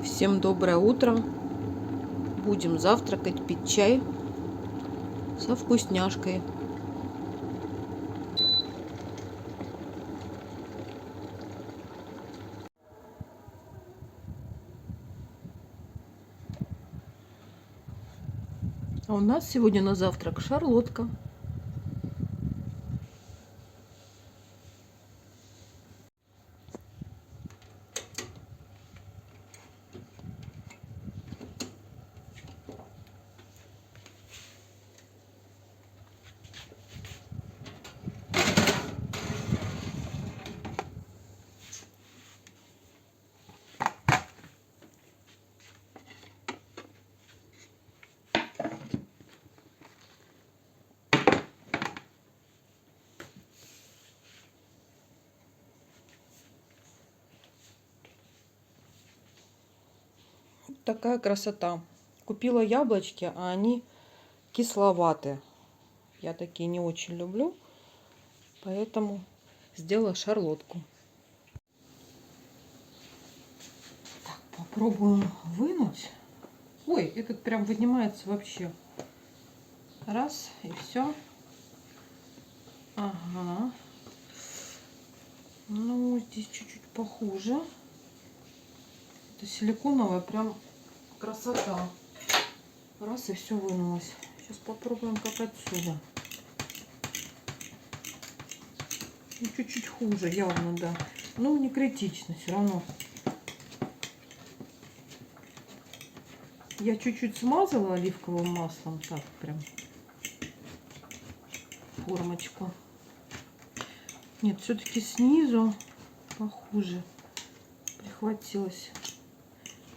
Всем доброе утро. Будем завтракать, пить чай со вкусняшкой. А у нас сегодня на завтрак шарлотка. Такая красота. Купила яблочки, а они кисловатые. Я такие не очень люблю, поэтому сделала шарлотку. Так, попробуем вынуть. Ой, этот прям вынимается вообще. Раз, и все. Ага. Ну, здесь чуть-чуть похуже. Это силиконовая, прям красота. Раз, и все вынулось. Сейчас попробуем, как отсюда. Ну, чуть-чуть хуже, явно, да. Ну, не критично, все равно. Я чуть-чуть смазала оливковым маслом, так прям, формочку. Нет, все-таки снизу похуже. Прихватилась.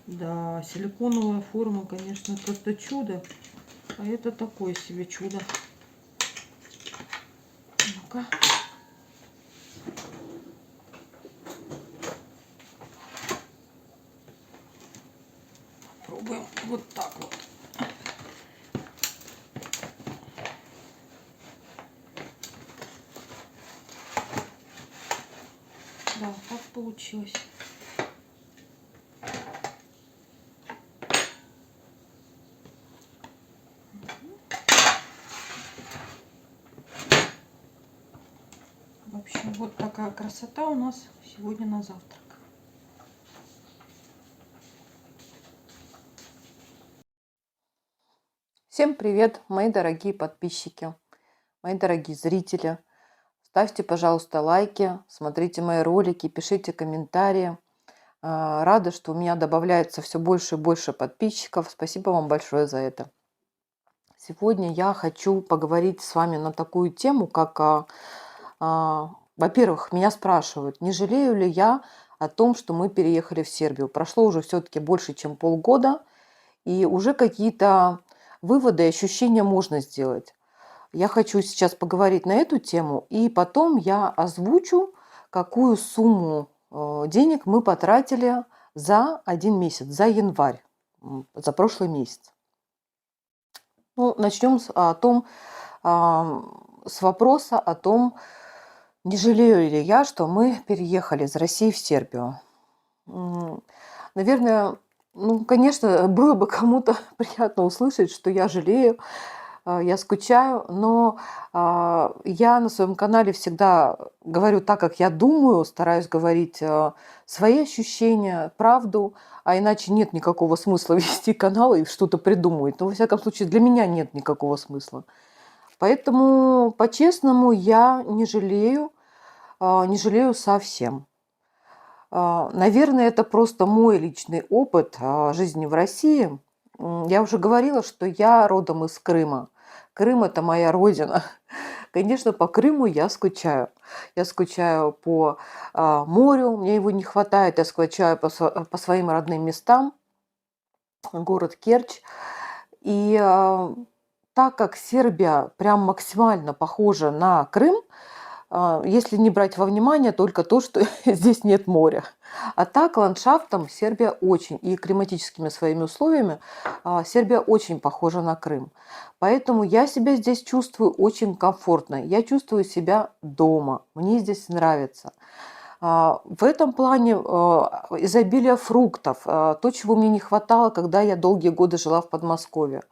Да, силиконовая форма, конечно, просто чудо. А это такое себе чудо. Ну-ка. Попробуем вот так вот. Да, так получилось. В общем, вот такая красота у нас сегодня на завтрак. Всем привет, мои дорогие подписчики, мои дорогие зрители. Ставьте, пожалуйста, лайки, смотрите мои ролики, пишите комментарии. Рада, что у меня добавляется все больше и больше подписчиков. Спасибо вам большое за это. Сегодня я хочу поговорить с вами на такую тему, как, во-первых, меня спрашивают, не жалею ли я о том, что мы переехали в Сербию. Прошло уже все-таки больше, чем полгода, и уже какие-то выводы и ощущения можно сделать. Я хочу сейчас поговорить на эту тему, и потом я озвучу, какую сумму денег мы потратили за 1 месяц, за январь, за прошлый месяц. Ну, начнем с вопроса о том, не жалею ли я, что мы переехали из России в Сербию. Наверное, ну, конечно, было бы кому-то приятно услышать, что я жалею, я скучаю, но я на своем канале всегда говорю так, как я думаю, стараюсь говорить свои ощущения, правду, а иначе нет никакого смысла вести канал и что-то придумывать. Но, во всяком случае, для меня нет никакого смысла. Поэтому, по-честному, я не жалею совсем. Наверное, это просто мой личный опыт жизни в России. Я уже говорила, что я родом из Крыма. Крым – это моя родина. Конечно, по Крыму я скучаю. Я скучаю по морю, мне его не хватает. Я скучаю по своим родным местам, город Керчь. И так как Сербия прям максимально похожа на Крым, если не брать во внимание только то, что здесь нет моря. А так ландшафтом Сербия очень, и климатическими своими условиями, Сербия очень похожа на Крым. Поэтому я себя здесь чувствую очень комфортно. Я чувствую себя дома. Мне здесь нравится. В этом плане изобилие фруктов, то, чего мне не хватало, когда я долгие годы жила в Подмосковье.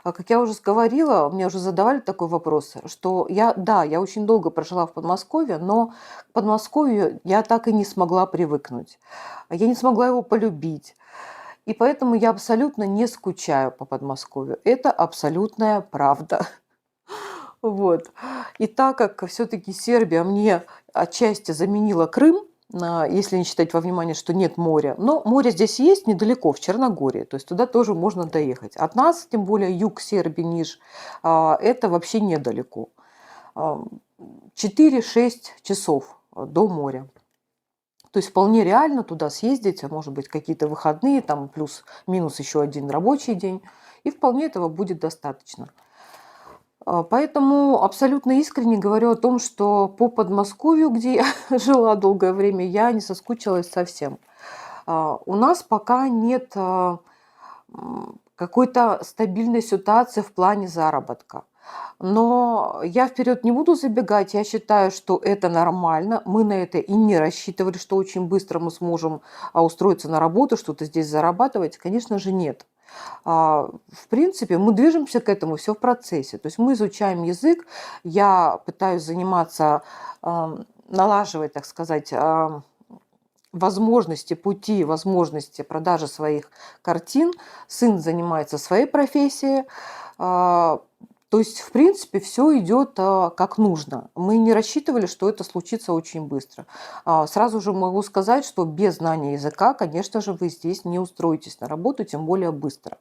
Как я уже говорила, мне уже задавали такой вопрос, что да, я очень долго прожила в Подмосковье, но к Подмосковью я так и не смогла привыкнуть. Я не смогла его полюбить. И поэтому я абсолютно не скучаю по Подмосковью. Это абсолютная правда. Вот. И так как все-таки Сербия мне отчасти заменила Крым, если не считать во внимание, что нет моря, но море здесь есть недалеко, в Черногории, то есть туда тоже можно доехать. От нас, тем более юг Сербии, Ниж, это вообще недалеко. А, 4-6 часов до моря. То есть вполне реально туда съездить, а может быть какие-то выходные, там плюс-минус еще один рабочий день, и вполне этого будет достаточно. Поэтому абсолютно искренне говорю о том, что по Подмосковью, где я жила долгое время, я не соскучилась совсем. У нас пока нет какой-то стабильной ситуации в плане заработка. Но я вперед не буду забегать. Я считаю, что это нормально. Мы на это и не рассчитывали, что очень быстро мы сможем устроиться на работу, что-то здесь зарабатывать. Конечно же, нет. В принципе, мы движемся к этому, все в процессе. То есть мы изучаем язык, я пытаюсь заниматься, налаживать, так сказать, возможности, пути, возможности продажи своих картин. Сын занимается своей профессией. То есть, в принципе, все идет как нужно. Мы не рассчитывали, что это случится очень быстро. Сразу же могу сказать, что без знания языка, конечно же, вы здесь не устроитесь на работу, тем более быстро.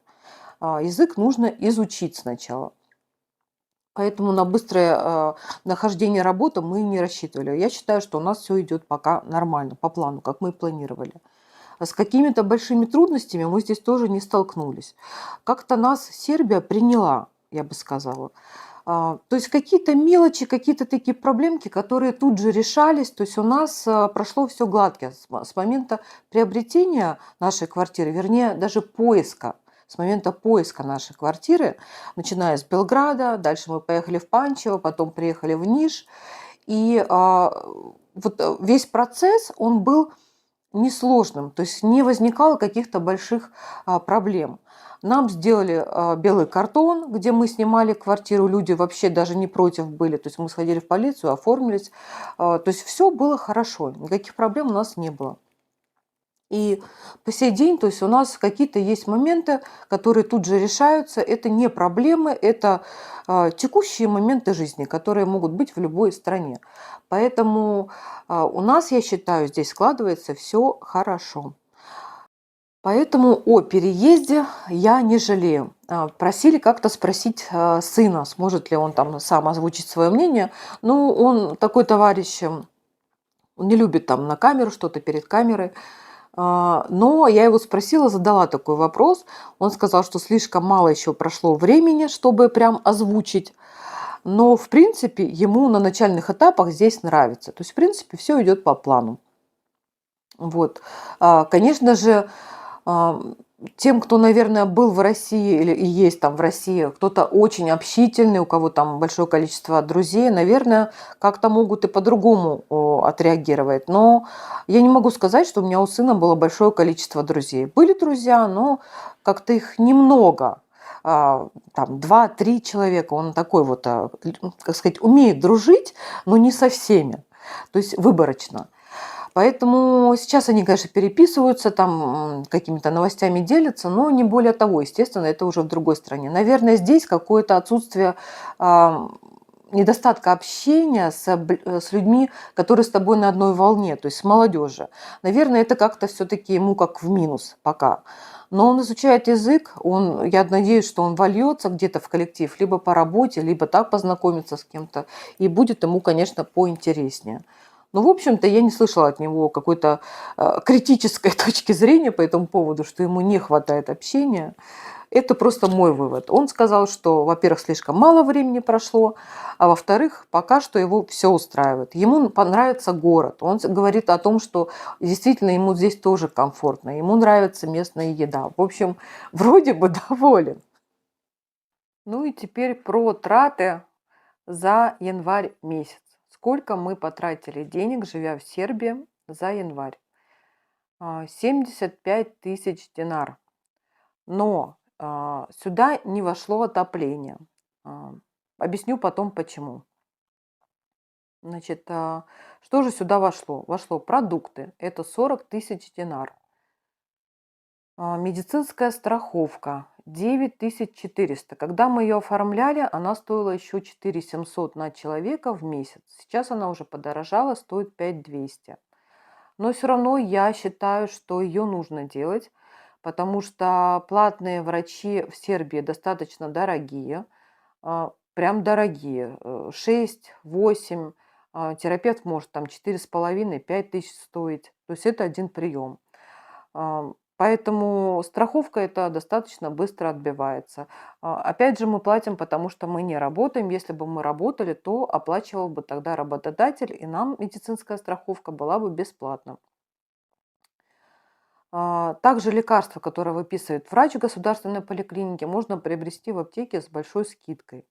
Язык нужно изучить сначала. Поэтому на быстрое нахождение работы мы не рассчитывали. Я считаю, что у нас все идет пока нормально, по плану, как мы и планировали. С какими-то большими трудностями мы здесь тоже не столкнулись. Как-то нас Сербия приняла, я бы сказала. То есть какие-то мелочи, какие-то такие проблемки, которые тут же решались. То есть у нас прошло все гладко с момента приобретения нашей квартиры, вернее, даже поиска. С момента поиска нашей квартиры, начиная с Белграда, дальше мы поехали в Панчево, потом приехали в Ниш. И весь процесс, он был несложным, то есть не возникало каких-то больших проблем. Нам сделали белый картон, где мы снимали квартиру, люди вообще даже не против были, то есть мы сходили в полицию, оформились, то есть все было хорошо, никаких проблем у нас не было. И по сей день, то есть у нас какие-то есть моменты, которые тут же решаются. Это не проблемы, это текущие моменты жизни, которые могут быть в любой стране. Поэтому у нас, я считаю, здесь складывается все хорошо. Поэтому о переезде я не жалею. Просили как-то спросить сына, сможет ли он там сам озвучить свое мнение. Ну, он такой товарищ, он не любит там на камеру что-то перед камерой. Но я его спросила, задала такой вопрос. Он сказал, что слишком мало еще прошло времени, чтобы прям озвучить. Но, в принципе, ему на начальных этапах здесь нравится. То есть, в принципе, все идет по плану. Вот. Конечно же, а, тем, кто, наверное, был в России или и есть там в России, кто-то очень общительный, у кого там большое количество друзей, наверное, как-то могут и по-другому отреагировать. Но я не могу сказать, что у меня у сына было большое количество друзей. Были друзья, но как-то их немного. Там 2-3 человека. Он такой вот, как сказать, умеет дружить, но не со всеми. То есть выборочно. Поэтому сейчас они, конечно, переписываются, там какими-то новостями делятся, но не более того, естественно, это уже в другой стране. Наверное, здесь какое-то отсутствие недостатка общения с людьми, которые с тобой на одной волне, то есть с молодежью. Наверное, это как-то все-таки ему как в минус пока. Но он изучает язык, я надеюсь, что он вольется где-то в коллектив, либо по работе, либо так познакомиться с кем-то, и будет ему, конечно, поинтереснее. Ну, в общем-то, я не слышала от него какой-то критической точки зрения по этому поводу, что ему не хватает общения. Это просто мой вывод. Он сказал, что, во-первых, слишком мало времени прошло, а во-вторых, пока что его все устраивает. Ему понравится город. Он говорит о том, что действительно ему здесь тоже комфортно. Ему нравится местная еда. В общем, вроде бы доволен. Ну и теперь про траты за январь месяц. Сколько мы потратили денег, живя в Сербии, за январь. 75 тысяч динар. Но сюда не вошло отопление. А, Объясню потом почему. Значит, что же сюда вошло? Вошло продукты, это 40 тысяч динар. Медицинская страховка 9400. Когда мы ее оформляли, она стоила еще 4700 на человека в месяц. Сейчас она уже подорожала, стоит 5200. Но все равно я считаю, что ее нужно делать, потому что платные врачи в Сербии достаточно дорогие, прям дорогие, 6-8, терапевт может там 4,5-5 тысяч стоить, то есть это один прием. Поэтому страховка это достаточно быстро отбивается. Опять же, мы платим, потому что мы не работаем. Если бы мы работали, то оплачивал бы тогда работодатель, и нам медицинская страховка была бы бесплатна. Также лекарства, которые выписывает врач в государственной поликлинике, можно приобрести в аптеке с большой скидкой.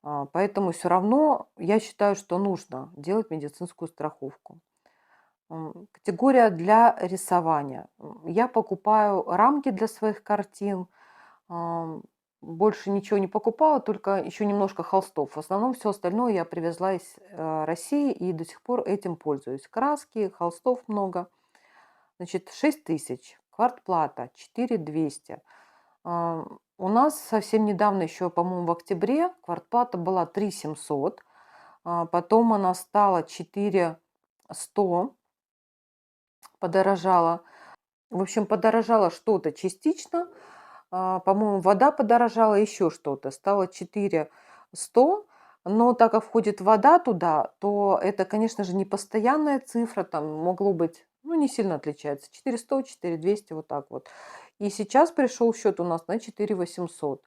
Поэтому все равно я считаю, что нужно делать медицинскую страховку. Категория для рисования. Я покупаю рамки для своих картин. ам, Больше ничего не покупала, только еще немножко холстов. В основном все остальное я привезла из России и до сих пор этим пользуюсь. Краски, холстов много. Значит, 6000. Квартплата 4200. У нас совсем недавно, еще, по-моему, в октябре, квартплата была 3700. Потом она стала 4100, подорожала. В общем, подорожало что-то частично. По-моему, вода подорожала, еще что-то. Стало 4100. Но так как входит вода туда, то это, конечно же, не постоянная цифра. Там могло быть, ну, не сильно отличается. 400, 4200, вот так вот. И сейчас пришел счет у нас на 4800.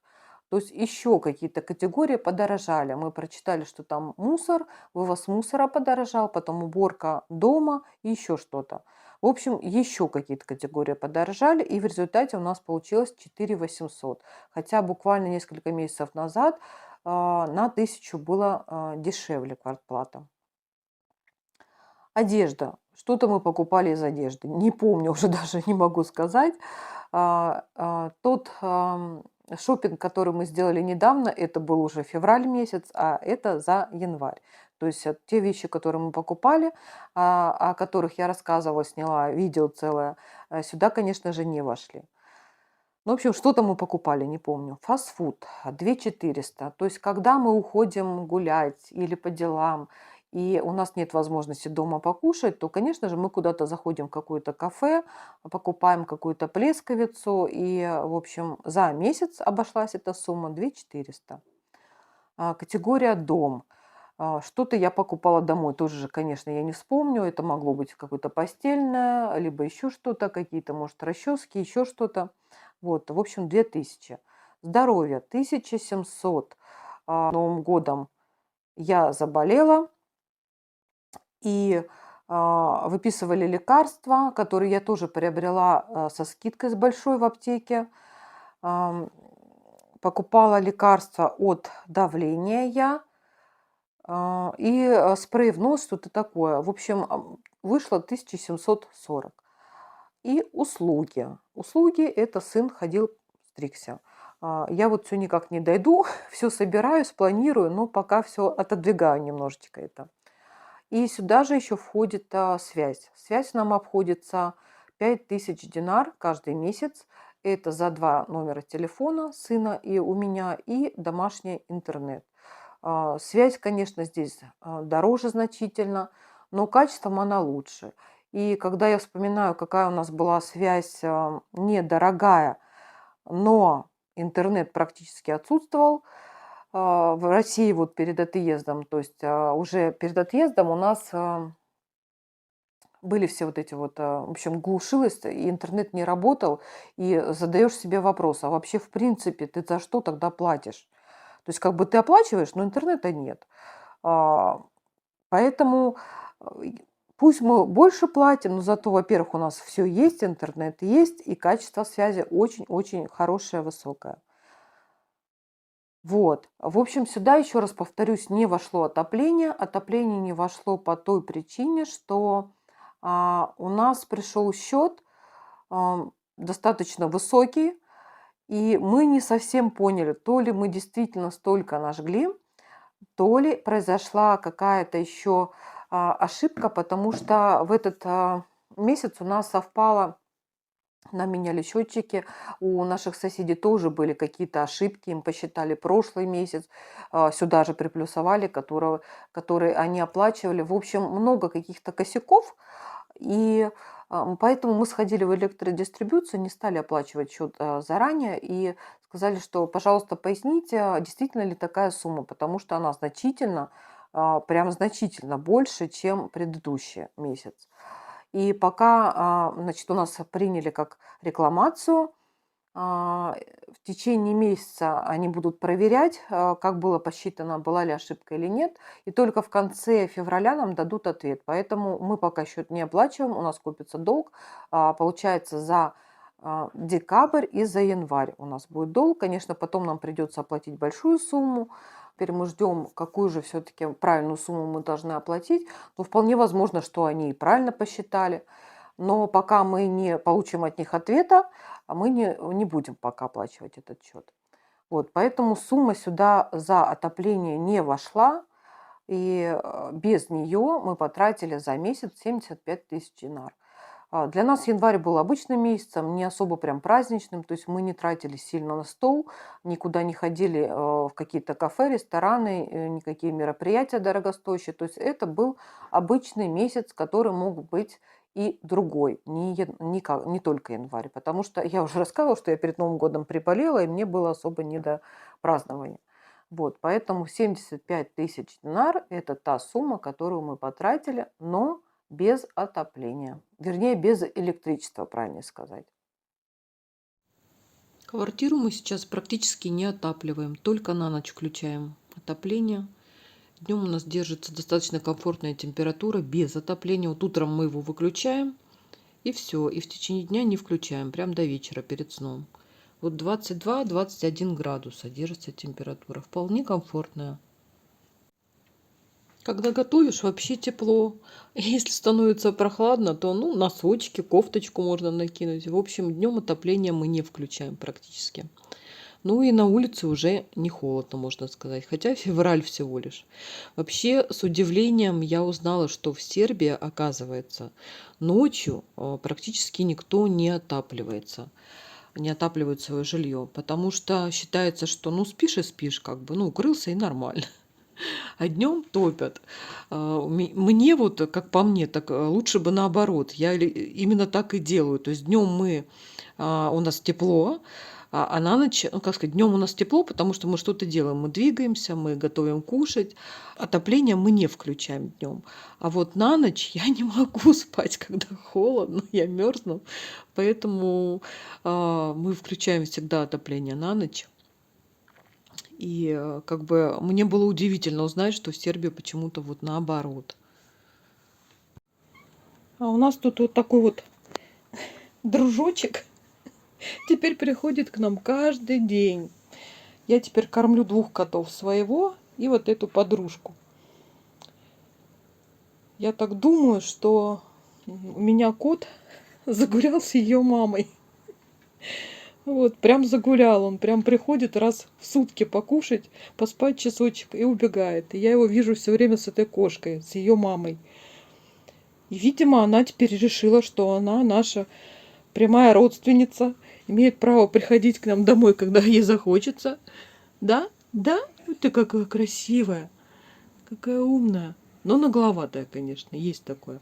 То есть еще какие-то категории подорожали. Мы прочитали, что там мусор, вывоз мусора подорожал, потом уборка дома и еще что-то. В общем, еще какие-то категории подорожали, и в результате у нас получилось 4800. Хотя буквально несколько месяцев назад на 1000 было дешевле квартплата. Одежда. Что-то мы покупали из одежды. Не помню, уже даже не могу сказать. Тот шопинг, который мы сделали недавно, это был уже февраль месяц, а это за январь. То есть те вещи, которые мы покупали, о которых я рассказывала, сняла видео целое, сюда, конечно же, не вошли. Ну, в общем, что-то мы покупали, не помню. Фастфуд 2400. То есть, когда мы уходим гулять или по делам, и у нас нет возможности дома покушать, то, конечно же, мы куда-то заходим в какое-то кафе, покупаем какую-то плесковицу, и, в общем, за месяц обошлась эта сумма 2400. Категория дом. Что-то я покупала домой, тоже же, конечно, я не вспомню. Это могло быть какое-то постельное, либо еще что-то, какие-то, может, расчески, еще что-то. Вот, в общем, 2000. Здоровье 1700. Новым годом я заболела, и выписывали лекарства, которые я тоже приобрела со скидкой с большой в аптеке. Ам, Покупала лекарства от давления я, и спрей в нос, что-то такое. В общем, вышло 1740. И услуги. Услуги – это сын ходил, стригся. Я вот все никак не дойду, все собираюсь, планирую, но пока все отодвигаю немножечко это. И сюда же еще входит связь. Связь нам обходится 5000 динар каждый месяц. Это за 2 номера телефона сына и у меня, и домашний интернет. Связь, конечно, здесь дороже значительно, но качеством она лучше. И когда я вспоминаю, какая у нас была связь недорогая, но интернет практически отсутствовал в России вот перед отъездом, то есть уже перед отъездом у нас были все вот эти вот, в общем, глушилось, и интернет не работал, и задаешь себе вопрос, а вообще, в принципе, ты за что тогда платишь? То есть как бы ты оплачиваешь, но интернета нет. А, Поэтому пусть мы больше платим, но зато, во-первых, у нас все есть, интернет есть, и качество связи очень-очень хорошее, высокое. Вот. В общем, сюда, еще раз повторюсь, не вошло отопление. Отопление не вошло по той причине, что у нас пришел счет достаточно высокий, и мы не совсем поняли, то ли мы действительно столько нажгли, то ли произошла какая-то еще ошибка, потому что в этот месяц у нас совпало, нам меняли счетчики, у наших соседей тоже были какие-то ошибки, им посчитали прошлый месяц, сюда же приплюсовали, которые они оплачивали. В общем, много каких-то косяков, и поэтому мы сходили в электродистрибьюцию, не стали оплачивать счет заранее и сказали, что, пожалуйста, поясните, действительно ли такая сумма, потому что она значительно, прям значительно больше, чем предыдущий месяц. И пока, значит, у нас приняли как рекламацию, в течение месяца они будут проверять, как было посчитано, была ли ошибка или нет. И только в конце февраля нам дадут ответ. Поэтому мы пока счет не оплачиваем, у нас копится долг. Получается, за декабрь и за январь у нас будет долг. Конечно, потом нам придется оплатить большую сумму. Теперь мы ждем, какую же все-таки правильную сумму мы должны оплатить. Но вполне возможно, что они и правильно посчитали. Но пока мы не получим от них ответа, мы не будем пока оплачивать этот счет. Вот, поэтому сумма сюда за отопление не вошла, и без нее мы потратили за месяц 75 тысяч динар. Для нас январь был обычным месяцем, не особо прям праздничным, то есть мы не тратили сильно на стол, никуда не ходили в какие-то кафе, рестораны, никакие мероприятия дорогостоящие. То есть это был обычный месяц, который мог быть и другой, не только январь, потому что я уже рассказывала, что я перед Новым годом приболела, и мне было особо не до празднования. Вот, поэтому 75 тысяч динар – это та сумма, которую мы потратили, но без отопления. Вернее, без электричества, правильно сказать. Квартиру мы сейчас практически не отапливаем, только на ночь включаем отопление. Днем у нас держится достаточно комфортная температура без отопления. Вот утром мы его выключаем, и все. И в течение дня не включаем, прям до вечера перед сном. Вот 22-21 градуса держится температура. Вполне комфортная. Когда готовишь, вообще тепло. Если становится прохладно, то носочки, кофточку можно накинуть. В общем, днем отопление мы не включаем практически. Ну и на улице уже не холодно, можно сказать. Хотя февраль всего лишь. Вообще, с удивлением я узнала, что в Сербии, оказывается, ночью практически никто не отапливается. Не отапливает свое жилье. Потому что считается, что спишь и спишь, как бы, укрылся и нормально. А днем топят. Мне вот, как по мне, так лучше бы наоборот. Я именно так и делаю. То есть днем у нас тепло, а на ночь, как сказать, днем у нас тепло, потому что мы что-то делаем. Мы двигаемся, мы готовим кушать. Отопление мы не включаем днем. А вот на ночь я не могу спать, когда холодно, я мерзну. Поэтому мы включаем всегда отопление на ночь. И как бы мне было удивительно узнать, что в Сербии почему-то вот наоборот. А у нас тут вот такой вот дружочек теперь приходит к нам каждый день. Я теперь кормлю 2 котов, своего и вот эту подружку. Я так думаю, что у меня кот загулял с ее мамой. Вот, прям загулял. Он прям приходит раз в сутки покушать, поспать часочек и убегает. И я его вижу все время с этой кошкой, с ее мамой. И, видимо, она теперь решила, что она наша прямая родственница, имеет право приходить к нам домой, когда ей захочется. Да? Да? Ты какая красивая, какая умная. Но нагловатая, конечно, есть такое.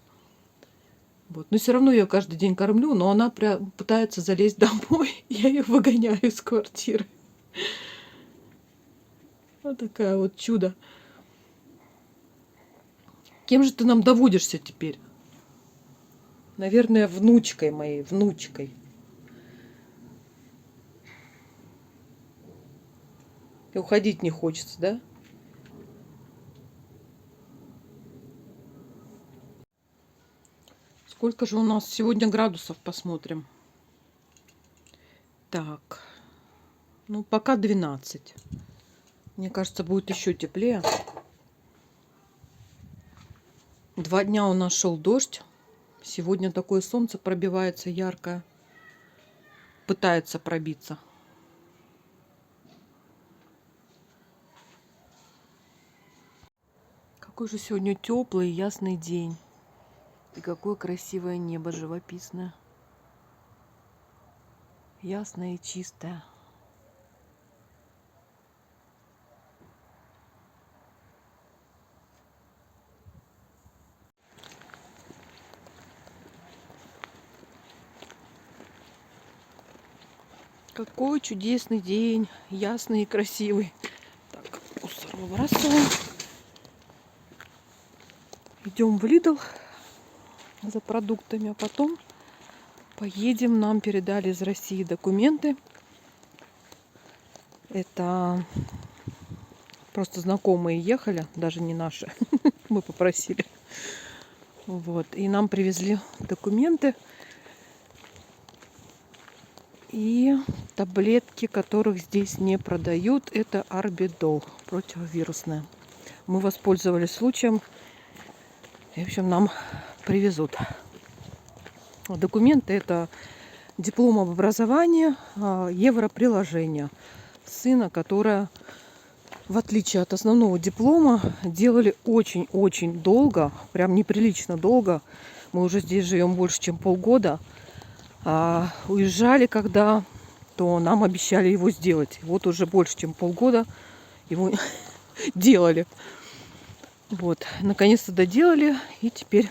Вот. Но все равно я каждый день кормлю, но она пытается залезть домой, я ее выгоняю из квартиры. Вот такая вот чудо. Кем же ты нам доводишься теперь? Наверное, внучкой моей, внучкой. И уходить не хочется, да? Сколько же у нас сегодня градусов, посмотрим. Так, пока 12. Мне кажется, будет еще теплее. 2 дня у нас шел дождь. Сегодня такое солнце пробивается яркое. Пытается пробиться. Какой же сегодня теплый и ясный день. И какое красивое небо живописное. Ясное и чистое. Какой чудесный день. Ясный и красивый. Так, мусор выбрасываем. Идем в Lidl за продуктами, а потом поедем. Нам передали из России документы. Это просто знакомые ехали, даже не наши. Мы попросили. Вот. И нам привезли документы и таблетки, которых здесь не продают. Это Арбидол, противовирусная. Мы воспользовались случаем. И, в общем, нам привезут. Документы — это диплом об образовании, европриложение сына, которое, в отличие от основного диплома, делали очень-очень долго, прям неприлично долго. Мы уже здесь живем больше, чем полгода. А уезжали когда, то нам обещали его сделать. Вот уже больше, чем полгода его делали. Вот, наконец-то доделали, и теперь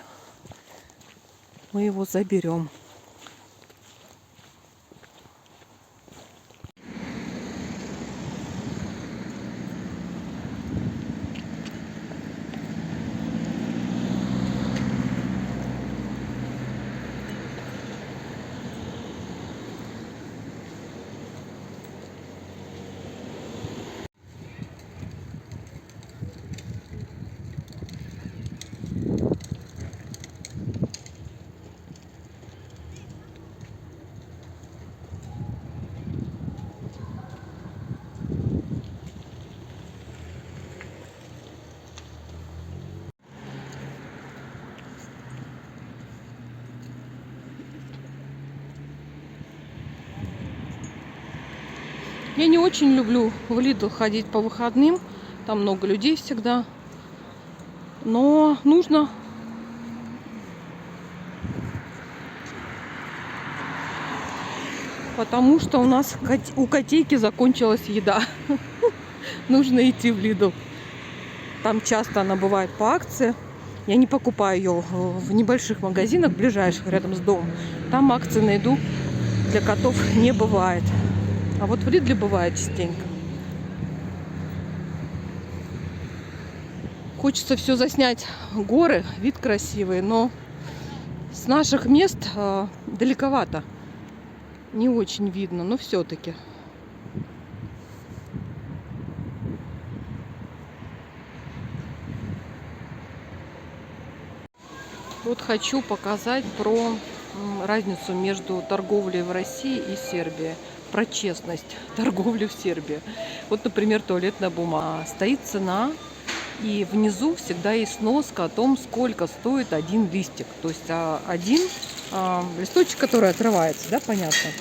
мы его заберем. Я не очень люблю в Lidl ходить по выходным. Там много людей всегда. Но нужно. Потому что у нас у котейки закончилась еда. Нужно идти в Lidl. Там часто она бывает по акции. Я не покупаю ее в небольших магазинах, ближайших, рядом с домом. Там акции на еду для котов не бывает. А вот в Lidl бывает частенько. Хочется все заснять. Горы, вид красивый, но с наших мест далековато. Не очень видно, но все-таки. Вот хочу показать про разницу между торговлей в России и Сербии. Про честность торговли в Сербии. Вот, например, туалетная бумага. Стоит цена, и внизу всегда есть сноска о том, сколько стоит один листик. То есть один листочек, который отрывается, да, понятно,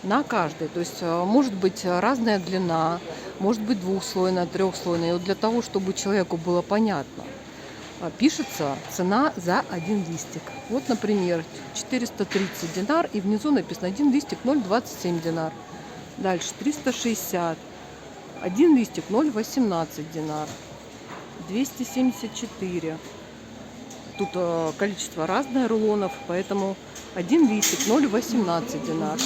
на каждый. То есть может быть разная длина, может быть двухслойная, трехслойная. И вот для того, чтобы человеку было понятно, пишется цена за один листик. Вот, например, 430 динар, и внизу написано один листик 0,27 динар. Дальше 360. Один листик 0,18 динар. 274. Тут количество разное рулонов, поэтому один листик 0,18 динар.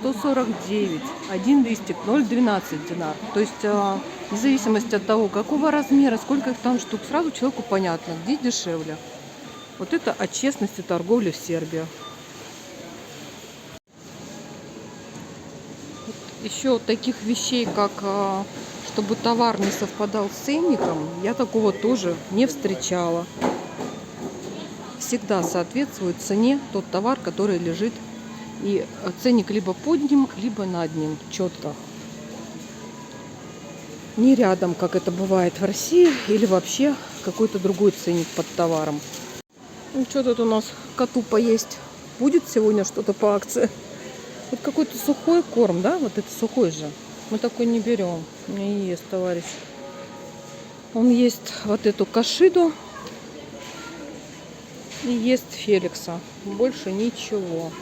149. Один листик 0,12 динар. То есть в зависимости от того, какого размера, сколько их там штук, сразу человеку понятно, где дешевле. Вот это о честности торговли в Сербии. Еще таких вещей, как чтобы товар не совпадал с ценником, я такого тоже не встречала. Всегда соответствует цене тот товар, который лежит. И ценник либо под ним, либо над ним, четко. Не рядом, как это бывает в России, или вообще какой-то другой ценник под товаром. Ну, что тут у нас коту поесть? Будет сегодня что-то по акции? Вот какой-то сухой корм, да? Вот это сухой же. Мы такой не берем. Не ест, товарищ. Он ест вот эту кашиду и ест Феликса. Больше ничего.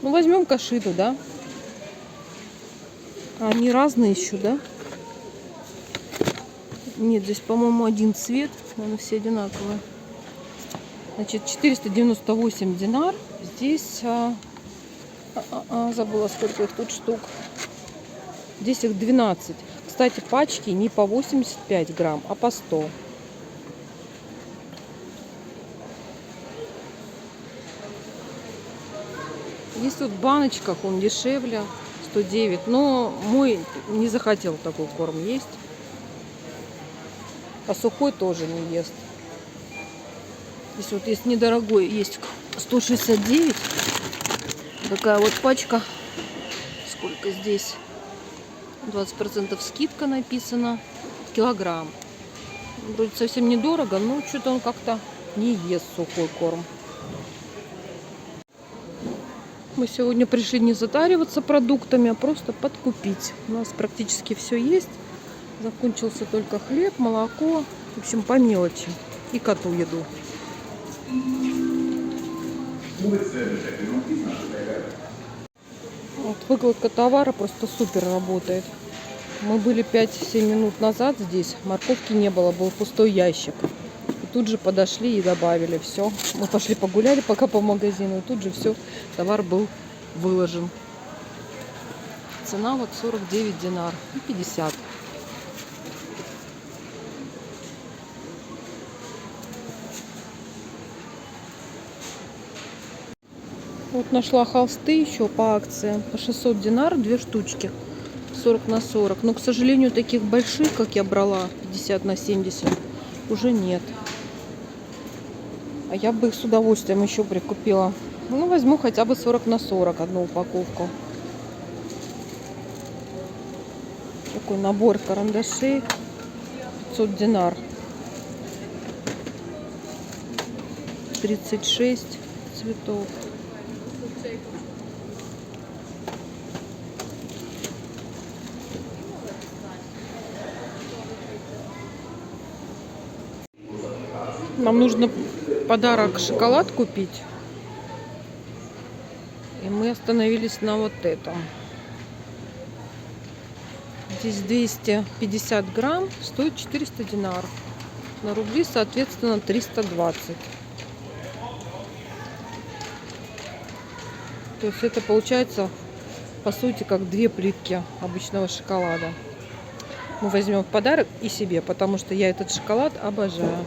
Ну, возьмем кашиду, да? А они разные еще, да? Нет, здесь, по-моему, один цвет. Наверное, все одинаковые. Значит, 498 динар. Здесь... забыла, сколько их тут штук. Здесь их 12. Кстати, пачки не по 85 грамм, а по 100. Есть вот в баночках, он дешевле, 109. Но мой не захотел такой корм есть. А сухой тоже не ест. Здесь вот есть недорогой, есть 169. Такая вот пачка. Сколько здесь? 20% скидка написана. Килограмм. Вроде совсем недорого, но что-то он как-то не ест сухой корм. Мы сегодня пришли не затариваться продуктами, а просто подкупить. У нас практически все есть. Закончился только хлеб, молоко. В общем, по мелочи. И коту еду. Вот, выкладка товара просто супер работает. Мы были 5-7 минут назад здесь. Морковки не было, был пустой ящик. И тут же подошли и добавили все. Мы пошли погуляли пока по магазину. И тут же все, товар был выложен. Цена вот 49 динар и 50. Вот нашла холсты еще по акции. По 600 динар, 2 штучки. 40 на 40. Но, к сожалению, таких больших, как я брала, 50 на 70, уже нет. А я бы их с удовольствием еще прикупила. Ну, возьму хотя бы 40 на 40 одну упаковку. Такой набор карандашей. 500 динар. 36 цветов. Нам нужно подарок шоколад купить. И мы остановились на вот этом. Здесь 250 грамм, стоит 400 динар. На рубли, соответственно, 320. То есть это получается, по сути, как 2 плитки обычного шоколада. Мы возьмем в подарок и себе, потому что я этот шоколад обожаю.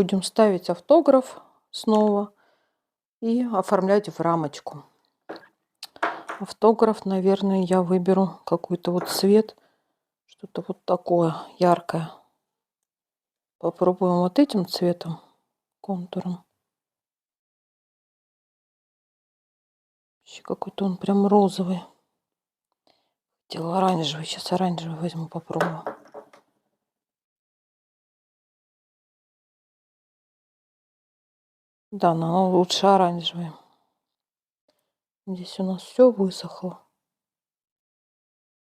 будем ставить автограф снова и оформлять в рамочку. Автограф, наверное, я выберу какой-то вот цвет, что-то вот такое яркое. Попробуем вот этим цветом, контуром. Вообще какой-то он прям розовый. Хотела оранжевый. Сейчас оранжевый возьму, попробую. Да, но лучше оранжевый. Здесь у нас все высохло.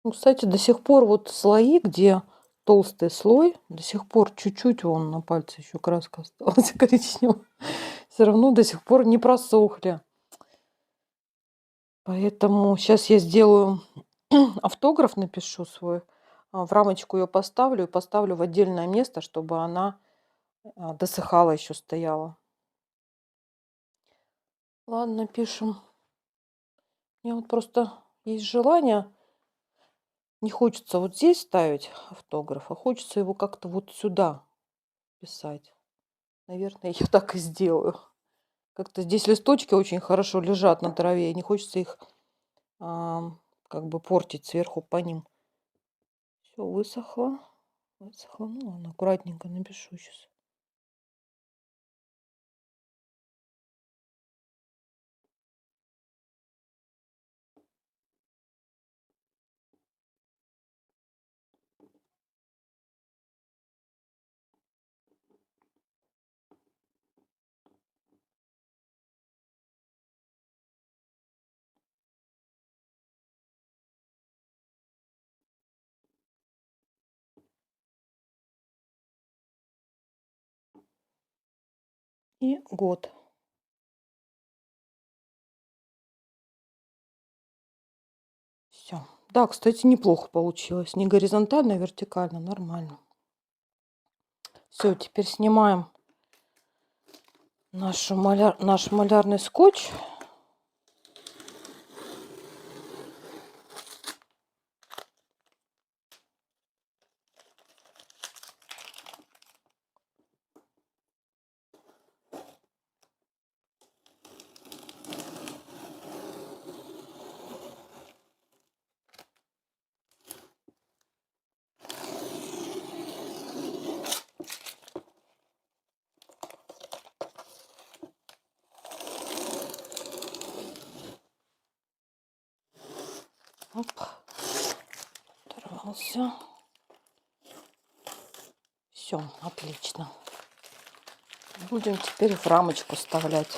Ну, кстати, до сих пор вот слои, где толстый слой, до сих пор чуть-чуть вон на пальце еще краска осталась коричневая. Все равно до сих пор не просохли. Поэтому сейчас я сделаю автограф, напишу свой, в рамочку ее поставлю и поставлю в отдельное место, чтобы она досыхала, еще стояла. Ладно, пишем. У меня вот просто есть желание. Не хочется вот здесь ставить автограф, а хочется его как-то вот сюда писать. Наверное, я так и сделаю. Как-то здесь листочки очень хорошо лежат на траве, и не хочется их как бы портить сверху по ним. Все высохло. Высохло. Ну ладно, аккуратненько напишу сейчас. И год. Все. Да, кстати, неплохо получилось. Не горизонтально, а вертикально. Нормально. Все, теперь снимаем наш малярный скотч. Оп. Оторвался. Все, отлично. Будем теперь в рамочку вставлять.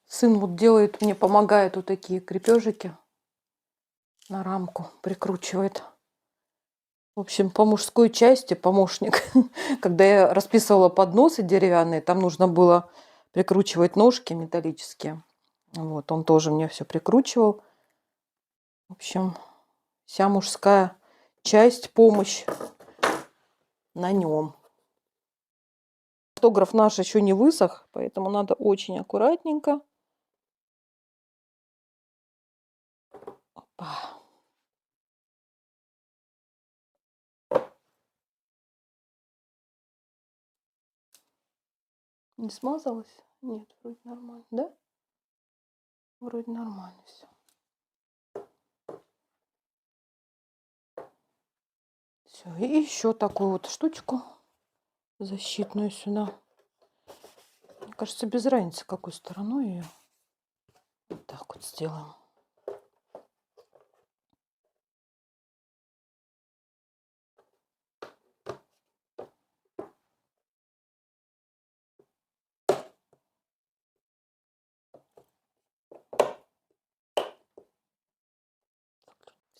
Сын вот делает, мне помогает вот такие крепежики на рамку, прикручивает. В общем, по мужской части помощник. Когда я расписывала подносы деревянные, там нужно было прикручивать ножки металлические. Вот, он тоже мне все прикручивал. В общем, вся мужская часть, помощь на нем. Автограф наш еще не высох, поэтому надо очень аккуратненько. Опа. Не смазалось? Нет, вроде нормально, да? Вроде нормально все. Все, и еще такую вот штучку защитную сюда. Мне кажется, без разницы, какой стороной ее. Вот так вот сделаем.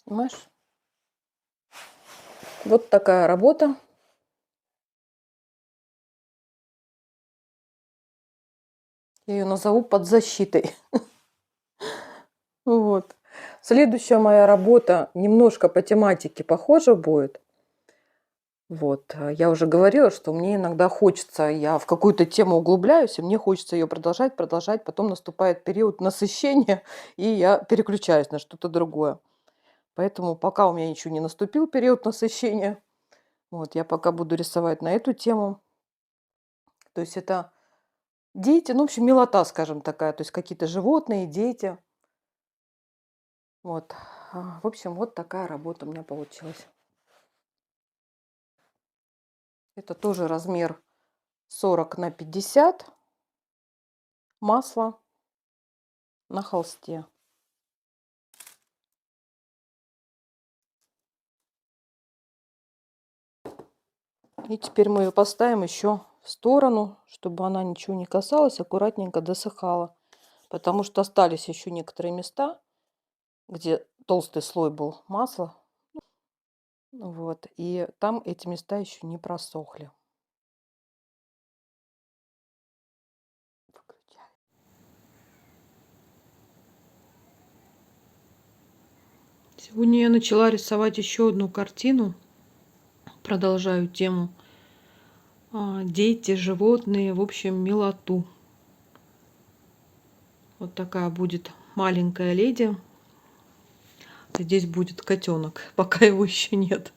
Снимаешь? Вот такая работа. Я ее назову под защитой. Вот. Следующая моя работа немножко по тематике похожа будет. Вот. Я уже говорила, что мне иногда хочется, я в какую-то тему углубляюсь, и мне хочется ее продолжать. Потом наступает период насыщения, и я переключаюсь на что-то другое. Поэтому пока у меня еще не наступил период насыщения, вот, я пока буду рисовать на эту тему. То есть это дети, ну, в общем, милота, скажем, такая, то есть какие-то животные, дети. Вот. В общем, вот такая работа у меня получилась. Это тоже размер 40 на 50, масло на холсте. И теперь мы ее поставим еще в сторону, чтобы она ничего не касалась, аккуратненько досыхала. Потому что остались еще некоторые места, где толстый слой был масла. Вот. И там эти места еще не просохли. Выключаю. Сегодня я начала рисовать еще одну картину. Продолжаю тему дети, животные, в общем, милоту. Вот такая будет маленькая леди. Здесь будет котенок, пока его еще нет.